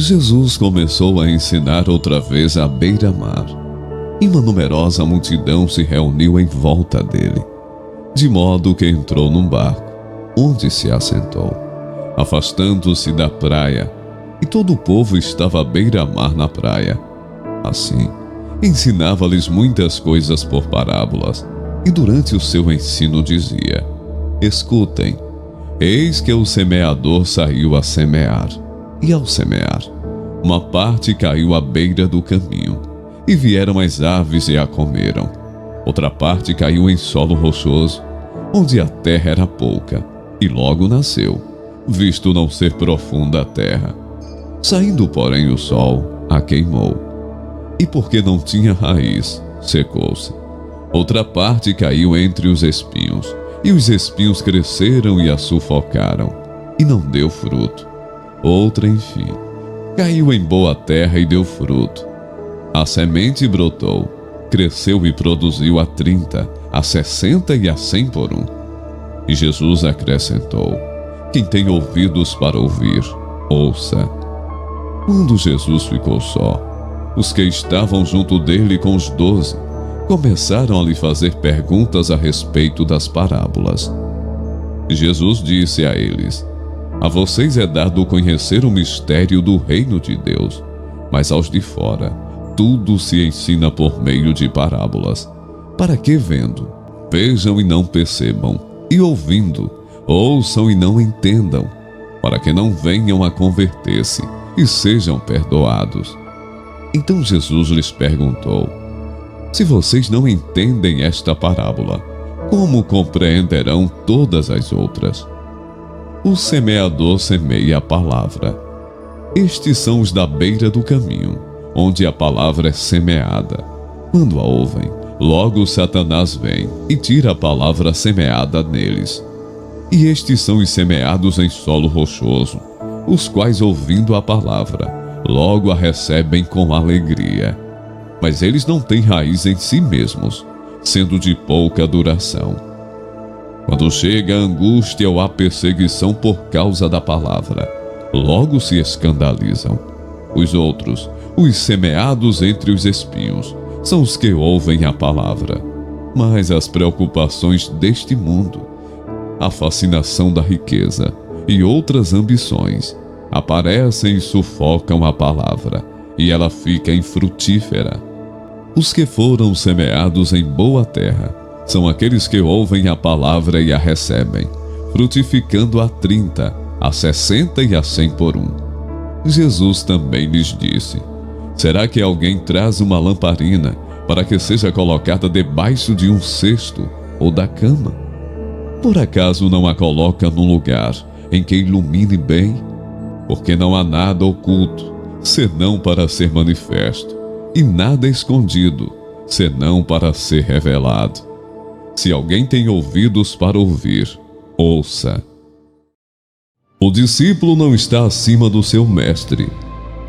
Jesus começou a ensinar outra vez à beira-mar, e uma numerosa multidão se reuniu em volta dele, de modo que entrou num barco, onde se assentou, afastando-se da praia, e todo o povo estava à beira-mar na praia. Assim, ensinava-lhes muitas coisas por parábolas, e durante o seu ensino dizia: Escutem, eis que o semeador saiu a semear, e ao semear, uma parte caiu à beira do caminho, e vieram as aves e a comeram. Outra parte caiu em solo rochoso, onde a terra era pouca, e logo nasceu, visto não ser profunda a terra. Saindo, porém, o sol, a queimou, e porque não tinha raiz, secou-se. Outra parte caiu entre os espinhos, e os espinhos cresceram e a sufocaram, e não deu fruto. Outra, enfim, caiu em boa terra e deu fruto. A semente brotou, cresceu e produziu a 30, a 60 e a 100 por um. E Jesus acrescentou: Quem tem ouvidos para ouvir, ouça. Quando Jesus ficou só, os que estavam junto dele com os 12 começaram a lhe fazer perguntas a respeito das parábolas. Jesus disse a eles: A vocês é dado conhecer o mistério do reino de Deus, mas aos de fora tudo se ensina por meio de parábolas, para que vendo, vejam e não percebam, e ouvindo, ouçam e não entendam, para que não venham a converter-se e sejam perdoados. Então Jesus lhes perguntou: Se vocês não entendem esta parábola, como compreenderão todas as outras? O semeador semeia a palavra. Estes são os da beira do caminho, onde a palavra é semeada. Quando a ouvem, logo Satanás vem e tira a palavra semeada neles. E estes são os semeados em solo rochoso, os quais, ouvindo a palavra, logo a recebem com alegria. Mas eles não têm raiz em si mesmos, sendo de pouca duração. Quando chega a angústia ou a perseguição por causa da palavra, logo se escandalizam. Os outros, os semeados entre os espinhos, são os que ouvem a palavra. Mas as preocupações deste mundo, a fascinação da riqueza e outras ambições aparecem e sufocam a palavra, e ela fica infrutífera. Os que foram semeados em boa terra são aqueles que ouvem a palavra e a recebem, frutificando a 30, a 60 e a 100 por um. Jesus também lhes disse: Será que alguém traz uma lamparina para que seja colocada debaixo de um cesto ou da cama? Por acaso não a coloca num lugar em que ilumine bem? Porque não há nada oculto, senão para ser manifesto, e nada escondido, senão para ser revelado. Se alguém tem ouvidos para ouvir, ouça. O discípulo não está acima do seu mestre,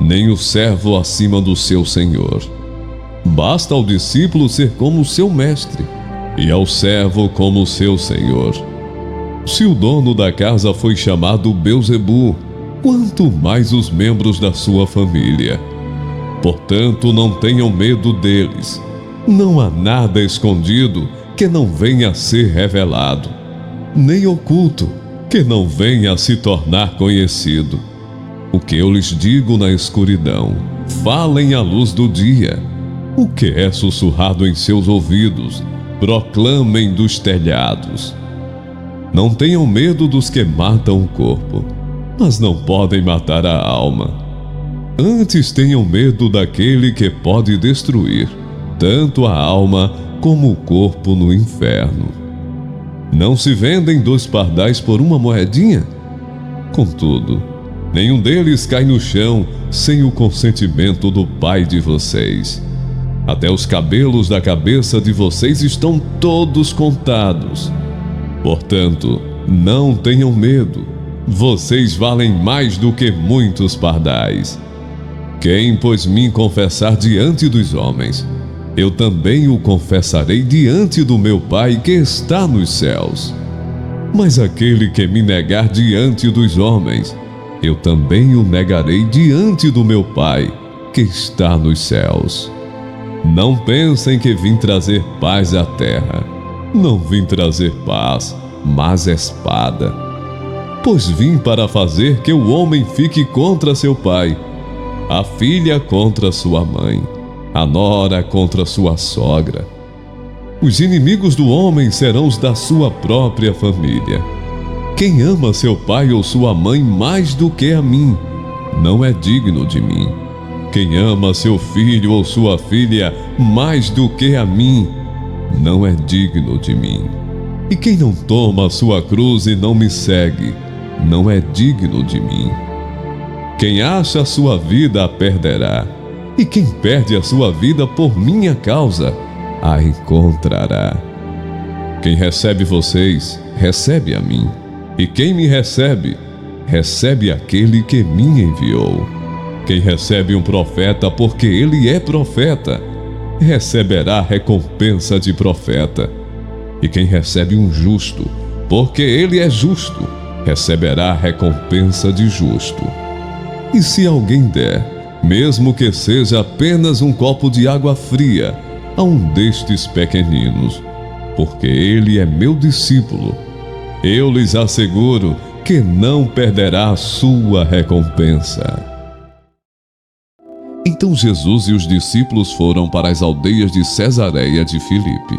nem o servo acima do seu senhor. Basta ao discípulo ser como o seu mestre, e ao servo como o seu senhor. Se o dono da casa foi chamado Belzebu, quanto mais os membros da sua família. Portanto, não tenham medo deles. Não há nada escondido que não venha a ser revelado, nem oculto que não venha a se tornar conhecido. O que eu lhes digo na escuridão, falem à luz do dia. O que é sussurrado em seus ouvidos, proclamem dos telhados. Não tenham medo dos que matam o corpo, mas não podem matar a alma. Antes tenham medo daquele que pode destruir tanto a alma como o corpo no inferno. Não se vendem 2 pardais por uma moedinha? Contudo, nenhum deles cai no chão sem o consentimento do Pai de vocês. Até os cabelos da cabeça de vocês estão todos contados. Portanto, não tenham medo. Vocês valem mais do que muitos pardais. Quem, pois, me confessar diante dos homens, eu também o confessarei diante do meu Pai que está nos céus. Mas aquele que me negar diante dos homens, eu também o negarei diante do meu Pai, que está nos céus. Não pensem que vim trazer paz à terra. Não vim trazer paz, mas espada. Pois vim para fazer que o homem fique contra seu pai, a filha contra sua mãe, a nora contra sua sogra. Os inimigos do homem serão os da sua própria família. Quem ama seu pai ou sua mãe mais do que a mim, não é digno de mim. Quem ama seu filho ou sua filha mais do que a mim, não é digno de mim. E quem não toma a sua cruz e não me segue, não é digno de mim. Quem acha a sua vida a perderá, e quem perde a sua vida por minha causa, a encontrará. Quem recebe vocês, recebe a mim, e quem me recebe, recebe aquele que me enviou. Quem recebe um profeta porque ele é profeta, receberá recompensa de profeta. E quem recebe um justo porque ele é justo, receberá recompensa de justo. E se alguém der, mesmo que seja apenas um copo de água fria, a um destes pequeninos, porque ele é meu discípulo, eu lhes asseguro que não perderá a sua recompensa. Então Jesus e os discípulos foram para as aldeias de Cesareia de Filipe.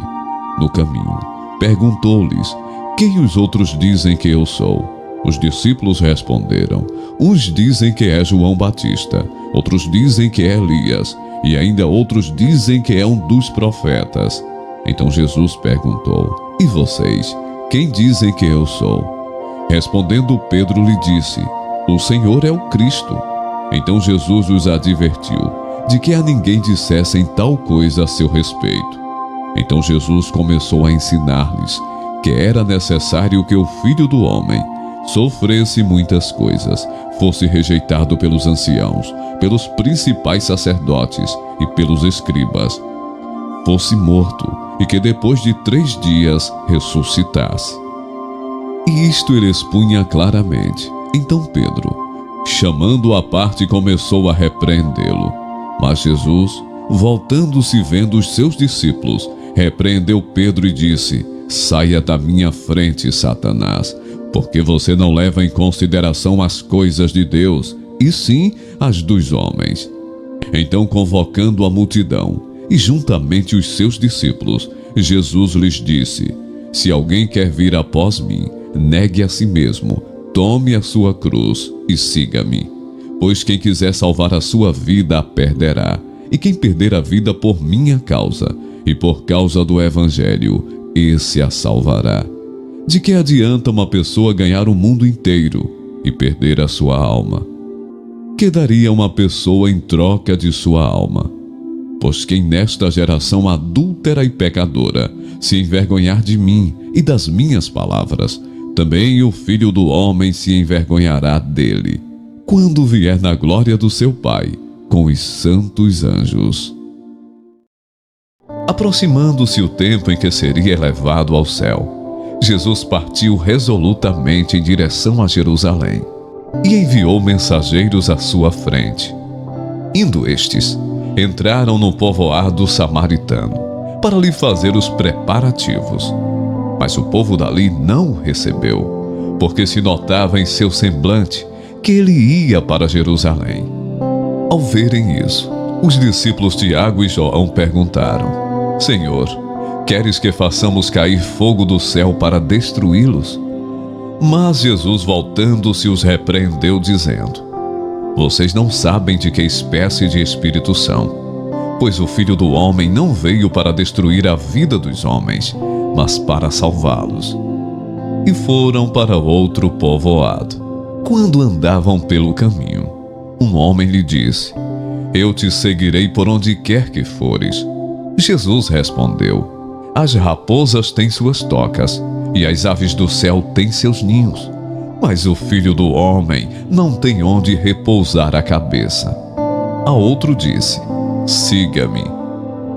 No caminho, perguntou-lhes: quem os outros dizem que eu sou? Os discípulos responderam: uns dizem que é João Batista, outros dizem que é Elias, e ainda outros dizem que é um dos profetas. Então Jesus perguntou: e vocês, quem dizem que eu sou? Respondendo Pedro lhe disse: o Senhor é o Cristo. Então Jesus os advertiu de que a ninguém dissessem tal coisa a seu respeito. Então Jesus começou a ensinar-lhes que era necessário que o Filho do Homem sofresse muitas coisas, fosse rejeitado pelos anciãos, pelos principais sacerdotes e pelos escribas, fosse morto e que depois de 3 dias ressuscitasse. E isto ele expunha claramente. Então Pedro, chamando-o à parte, começou a repreendê-lo. Mas Jesus, voltando-se vendo os seus discípulos, repreendeu Pedro e disse: saia da minha frente, Satanás, porque você não leva em consideração as coisas de Deus, e sim as dos homens. Então, convocando a multidão e juntamente os seus discípulos, Jesus lhes disse: se alguém quer vir após mim, negue a si mesmo, tome a sua cruz e siga-me. Pois quem quiser salvar a sua vida a perderá, e quem perder a vida por minha causa e por causa do Evangelho, esse a salvará. De que adianta uma pessoa ganhar o mundo inteiro e perder a sua alma? Que daria uma pessoa em troca de sua alma? Pois quem nesta geração adúltera e pecadora se envergonhar de mim e das minhas palavras, também o Filho do Homem se envergonhará dele, quando vier na glória do seu Pai, com os santos anjos. Aproximando-se o tempo em que seria elevado ao céu, Jesus partiu resolutamente em direção a Jerusalém e enviou mensageiros à sua frente. Indo estes, entraram no povoado samaritano para lhe fazer os preparativos. Mas o povo dali não o recebeu, porque se notava em seu semblante que ele ia para Jerusalém. Ao verem isso, os discípulos Tiago e João perguntaram: Senhor, queres que façamos cair fogo do céu para destruí-los? Mas Jesus, voltando-se, os repreendeu, dizendo: vocês não sabem de que espécie de espírito são, pois o Filho do Homem não veio para destruir a vida dos homens, mas para salvá-los. E foram para outro povoado. Quando andavam pelo caminho, um homem lhe disse: eu te seguirei por onde quer que fores. Jesus respondeu: as raposas têm suas tocas, e as aves do céu têm seus ninhos, mas o Filho do Homem não tem onde repousar a cabeça. A outro disse: siga-me.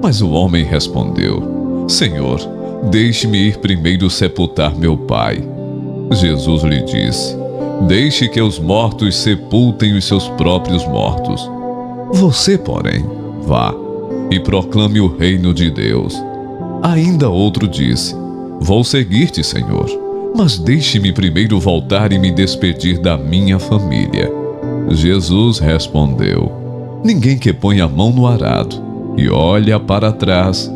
Mas o homem respondeu: Senhor, deixe-me ir primeiro sepultar meu pai. Jesus lhe disse: Deixe que os mortos sepultem os seus próprios mortos. Você, porém, vá e proclame o reino de Deus. Ainda outro disse: Vou seguir-te, Senhor, mas deixe-me primeiro voltar e me despedir da minha família. Jesus respondeu: Ninguém que põe a mão no arado e olha para trás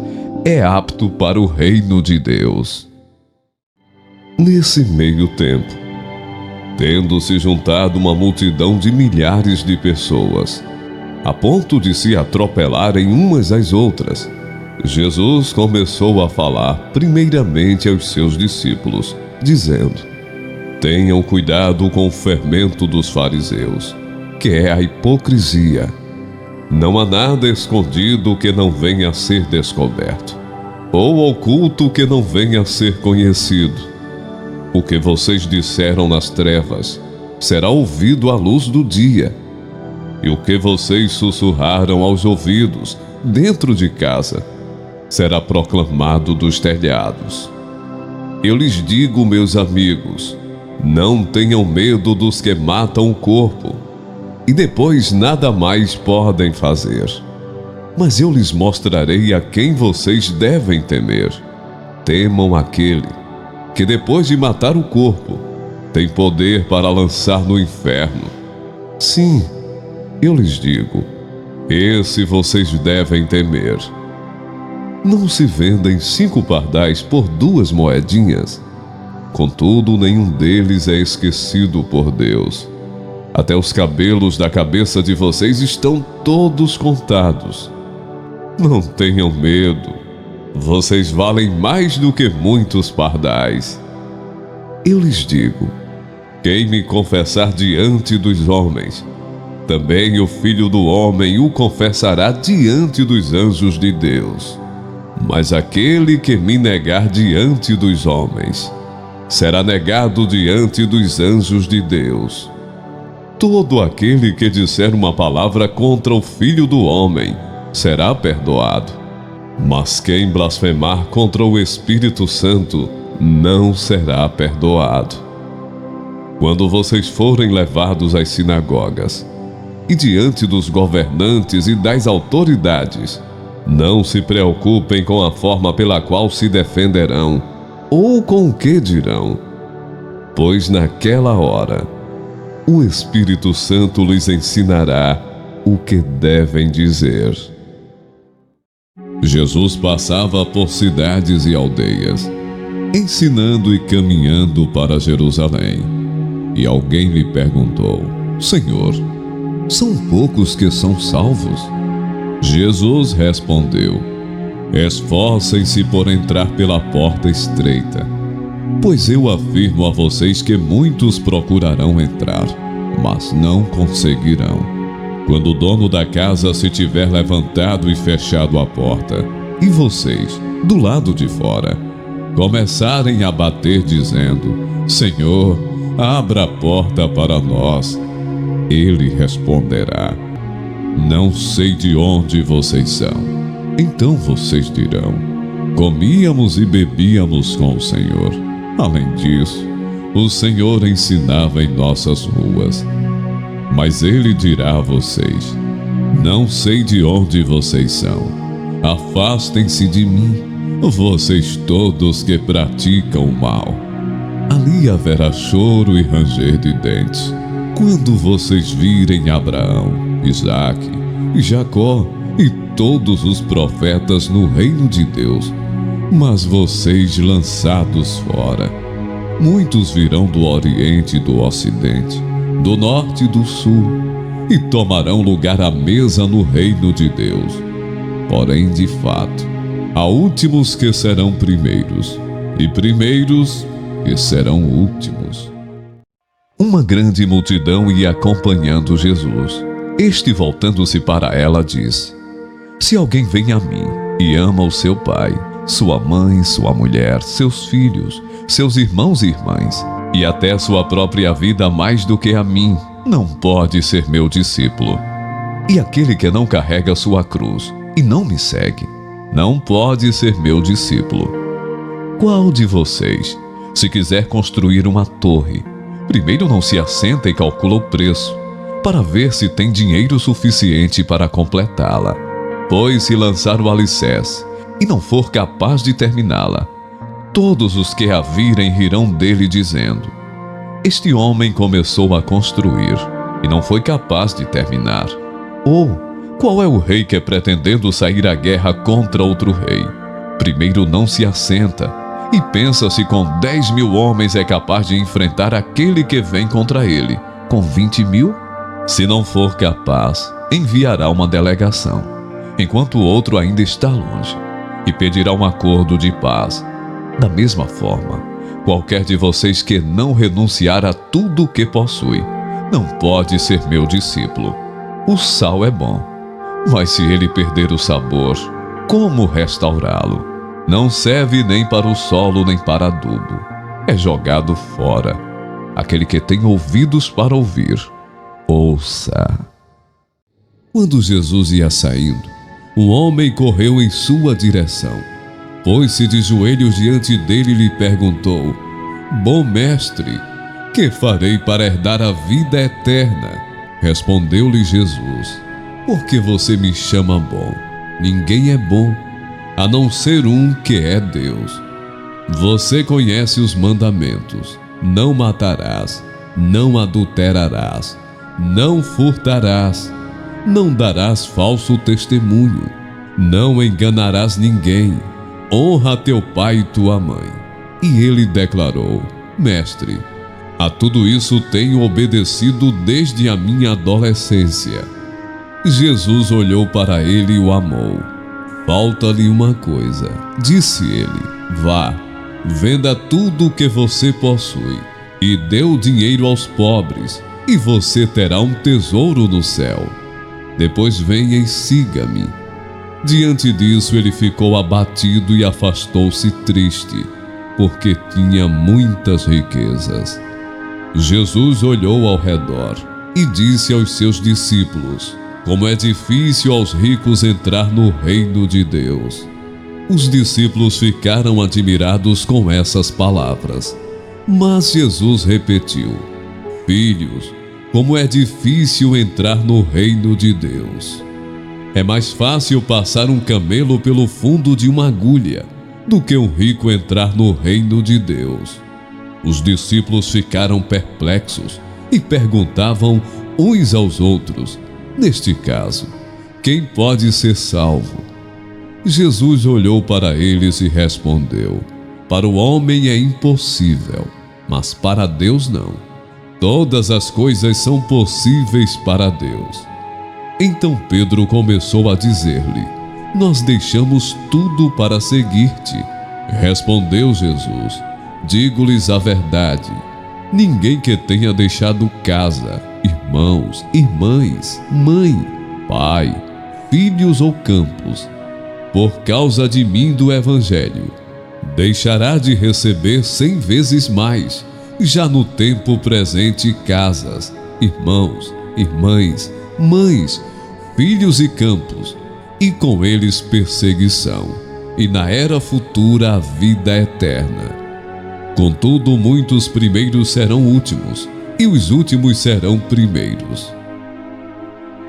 é apto para o reino de Deus. Nesse meio tempo, tendo se juntado uma multidão de milhares de pessoas, a ponto de se atropelarem umas às outras, Jesus começou a falar primeiramente aos seus discípulos, dizendo: Tenham cuidado com o fermento dos fariseus, que é a hipocrisia. Não há nada escondido que não venha a ser descoberto, ou oculto que não venha a ser conhecido. O que vocês disseram nas trevas será ouvido à luz do dia, e o que vocês sussurraram aos ouvidos dentro de casa será proclamado dos telhados. Eu lhes digo, meus amigos, não tenham medo dos que matam o corpo, e depois nada mais podem fazer. Mas eu lhes mostrarei a quem vocês devem temer. Temam aquele que depois de matar o corpo, tem poder para lançar no inferno. Sim, eu lhes digo, esse vocês devem temer. Não se vendem 5 pardais por 2 moedinhas? Contudo, nenhum deles é esquecido por Deus. Até os cabelos da cabeça de vocês estão todos contados. Não tenham medo. Vocês valem mais do que muitos pardais. Eu lhes digo, quem me confessar diante dos homens, também o Filho do Homem o confessará diante dos anjos de Deus. Mas aquele que me negar diante dos homens, será negado diante dos anjos de Deus. Todo aquele que disser uma palavra contra o Filho do Homem será perdoado. Mas quem blasfemar contra o Espírito Santo não será perdoado. Quando vocês forem levados às sinagogas e diante dos governantes e das autoridades, não se preocupem com a forma pela qual se defenderão ou com o que dirão, pois naquela hora o Espírito Santo lhes ensinará o que devem dizer. Jesus passava por cidades e aldeias, ensinando e caminhando para Jerusalém. E alguém lhe perguntou: Senhor, são poucos que são salvos? Jesus respondeu: Esforcem-se por entrar pela porta estreita, pois eu afirmo a vocês que muitos procurarão entrar, mas não conseguirão. Quando o dono da casa se tiver levantado e fechado a porta, e vocês, do lado de fora, começarem a bater dizendo: Senhor, abra a porta para nós, ele responderá: Não sei de onde vocês são. Então vocês dirão: Comíamos e bebíamos com o Senhor. Além disso, o Senhor ensinava em nossas ruas. Mas ele dirá a vocês: Não sei de onde vocês são. Afastem-se de mim, vocês todos que praticam o mal. Ali haverá choro e ranger de dentes, quando vocês virem Abraão, Isaque, Jacó e todos os profetas no reino de Deus, mas vocês lançados fora. Muitos virão do Oriente e do Ocidente, do Norte e do Sul, e tomarão lugar à mesa no reino de Deus. Porém, de fato, há últimos que serão primeiros, e primeiros que serão últimos. Uma grande multidão ia acompanhando Jesus. Este, voltando-se para ela, disse: Se alguém vem a mim e ama o seu pai, sua mãe, sua mulher, seus filhos, seus irmãos e irmãs, e até sua própria vida mais do que a mim, não pode ser meu discípulo. E aquele que não carrega sua cruz e não me segue, não pode ser meu discípulo. Qual de vocês, se quiser construir uma torre, primeiro não se assenta e calcula o preço, para ver se tem dinheiro suficiente para completá-la. Pois se lançar o alicerce e não for capaz de terminá-la, todos os que a virem rirão dele, dizendo: este homem começou a construir e não foi capaz de terminar. Ou, qual é o rei que, pretendendo sair à guerra contra outro rei, primeiro não se assenta e pensa se com 10.000 homens é capaz de enfrentar aquele que vem contra ele com 20.000? Se não for capaz, enviará uma delegação, enquanto o outro ainda está longe, e pedirá um acordo de paz. Da mesma forma, qualquer de vocês que não renunciar a tudo o que possui, não pode ser meu discípulo. O sal é bom, mas se ele perder o sabor, como restaurá-lo? Não serve nem para o solo nem para adubo. É jogado fora. Aquele que tem ouvidos para ouvir, ouça. Quando Jesus ia saindo, um homem correu em sua direção. Pôs-se de joelhos diante dele e lhe perguntou: bom mestre, que farei para herdar a vida eterna? Respondeu-lhe Jesus: por que você me chama bom? Ninguém é bom, a não ser um que é Deus. Você conhece os mandamentos: não matarás, não adulterarás, não furtarás, não darás falso testemunho, não enganarás ninguém, honra teu pai e tua mãe. E ele declarou: mestre, a tudo isso tenho obedecido desde a minha adolescência. Jesus olhou para ele e o amou. Falta-lhe uma coisa, disse ele: vá, venda tudo o que você possui e dê o dinheiro aos pobres, e você terá um tesouro no céu. Depois venha e siga-me. Diante disso, ele ficou abatido e afastou-se triste, porque tinha muitas riquezas. Jesus olhou ao redor e disse aos seus discípulos: como é difícil aos ricos entrar no reino de Deus. Os discípulos ficaram admirados com essas palavras. Mas Jesus repetiu: filhos, como é difícil entrar no reino de Deus. É mais fácil passar um camelo pelo fundo de uma agulha do que um rico entrar no reino de Deus. Os discípulos ficaram perplexos e perguntavam uns aos outros: neste caso, quem pode ser salvo? Jesus olhou para eles e respondeu: para o homem é impossível, mas para Deus não. Todas as coisas são possíveis para Deus. Então Pedro começou a dizer-lhe: nós deixamos tudo para seguir-te. Respondeu Jesus: digo-lhes a verdade, ninguém que tenha deixado casa, irmãos, irmãs, mãe, pai, filhos ou campos, por causa de mim do Evangelho, deixará de receber 100 vezes mais, já no tempo presente, casas, irmãos, irmãs, mães, filhos e campos, e com eles perseguição, e na era futura a vida eterna. Contudo, muitos primeiros serão últimos, e os últimos serão primeiros.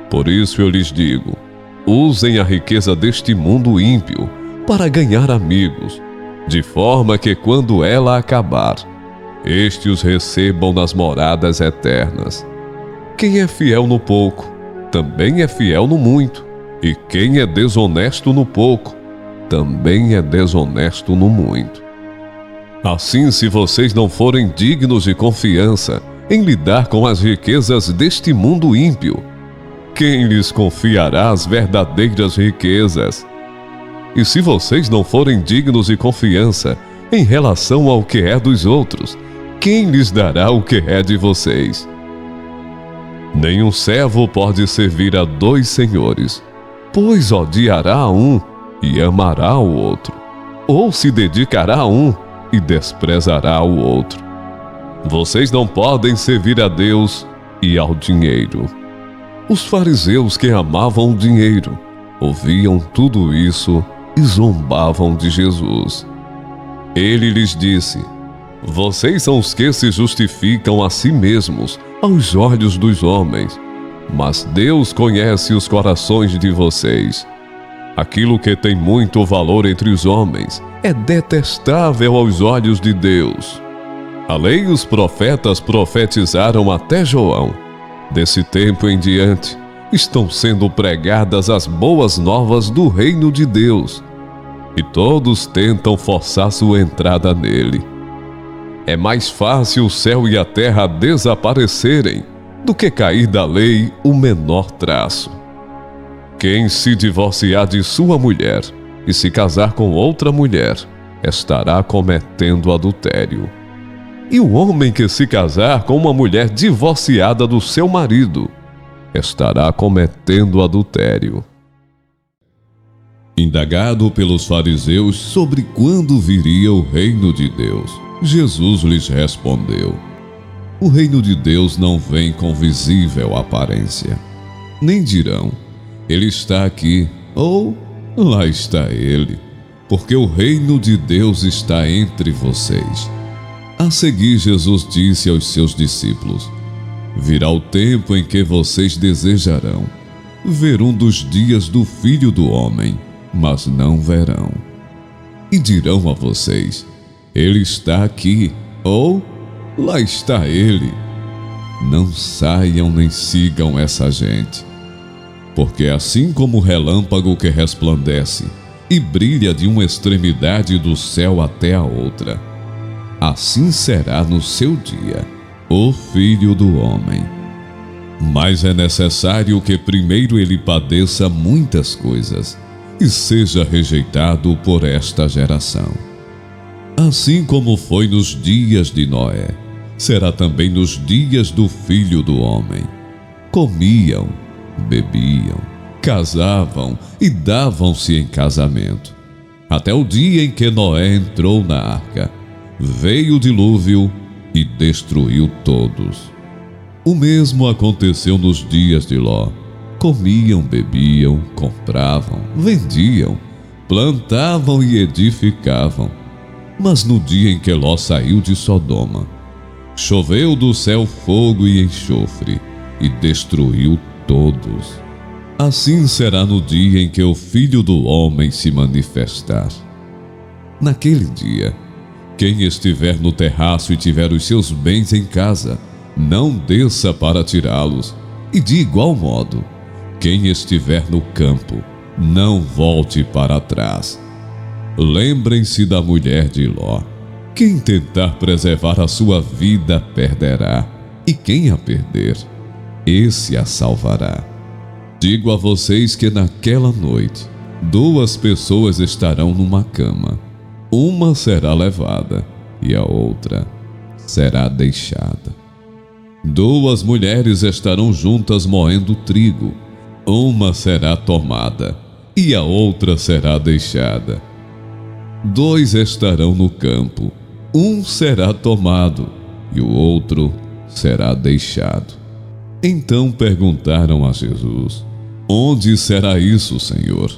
Por isso eu lhes digo: usem a riqueza deste mundo ímpio para ganhar amigos, de forma que quando ela acabar, estes os recebam nas moradas eternas. Quem é fiel no pouco, também é fiel no muito, e quem é desonesto no pouco, também é desonesto no muito. Assim, se vocês não forem dignos de confiança em lidar com as riquezas deste mundo ímpio, quem lhes confiará as verdadeiras riquezas? E se vocês não forem dignos de confiança em relação ao que é dos outros, quem lhes dará o que é de vocês? Nenhum servo pode servir a 2 senhores, pois odiará a um e amará o outro, ou se dedicará a um e desprezará o outro. Vocês não podem servir a Deus e ao dinheiro. Os fariseus, que amavam o dinheiro, ouviam tudo isso e zombavam de Jesus. Ele lhes disse: Vocês são os que se justificam a si mesmos aos olhos dos homens, mas Deus conhece os corações de vocês. Aquilo que tem muito valor entre os homens é detestável aos olhos de Deus. A lei e os profetas profetizaram até João. Desse tempo em diante, estão sendo pregadas as boas novas do reino de Deus, e todos tentam forçar sua entrada nele. É mais fácil o céu e a terra desaparecerem do que cair da lei o menor traço. Quem se divorciar de sua mulher e se casar com outra mulher, estará cometendo adultério. E o homem que se casar com uma mulher divorciada do seu marido, estará cometendo adultério. Indagado pelos fariseus sobre quando viria o reino de Deus, Jesus lhes respondeu: o reino de Deus não vem com visível aparência. Nem dirão, ele está aqui, ou lá está ele, porque o reino de Deus está entre vocês. A seguir, Jesus disse aos seus discípulos: virá o tempo em que vocês desejarão ver um dos dias do Filho do Homem, mas não verão. E dirão a vocês: ele está aqui, ou lá está ele. Não saiam nem sigam essa gente, porque assim como o relâmpago que resplandece e brilha de uma extremidade do céu até a outra, assim será no seu dia o Filho do Homem. Mas é necessário que primeiro ele padeça muitas coisas e seja rejeitado por esta geração. Assim como foi nos dias de Noé, será também nos dias do Filho do Homem. Comiam, bebiam, casavam e davam-se em casamento, até o dia em que Noé entrou na arca. Veio o dilúvio e destruiu todos. O mesmo aconteceu nos dias de Ló. Comiam, bebiam, compravam, vendiam, plantavam e edificavam. Mas no dia em que Ló saiu de Sodoma, choveu do céu fogo e enxofre e destruiu todos. Assim será no dia em que o Filho do Homem se manifestar. Naquele dia, quem estiver no terraço e tiver os seus bens em casa, não desça para tirá-los. E de igual modo, quem estiver no campo, não volte para trás. Lembrem-se da mulher de Ló. Quem tentar preservar a sua vida perderá, e quem a perder, esse a salvará. Digo a vocês que naquela noite, 2 pessoas estarão numa cama. Uma será levada e a outra será deixada. 2 mulheres estarão juntas moendo trigo. Uma será tomada e a outra será deixada. 2 estarão no campo. Um será tomado e o outro será deixado. Então perguntaram a Jesus: onde será isso, Senhor?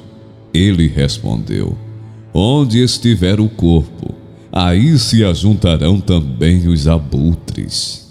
Ele respondeu: onde estiver o corpo, aí se ajuntarão também os abutres.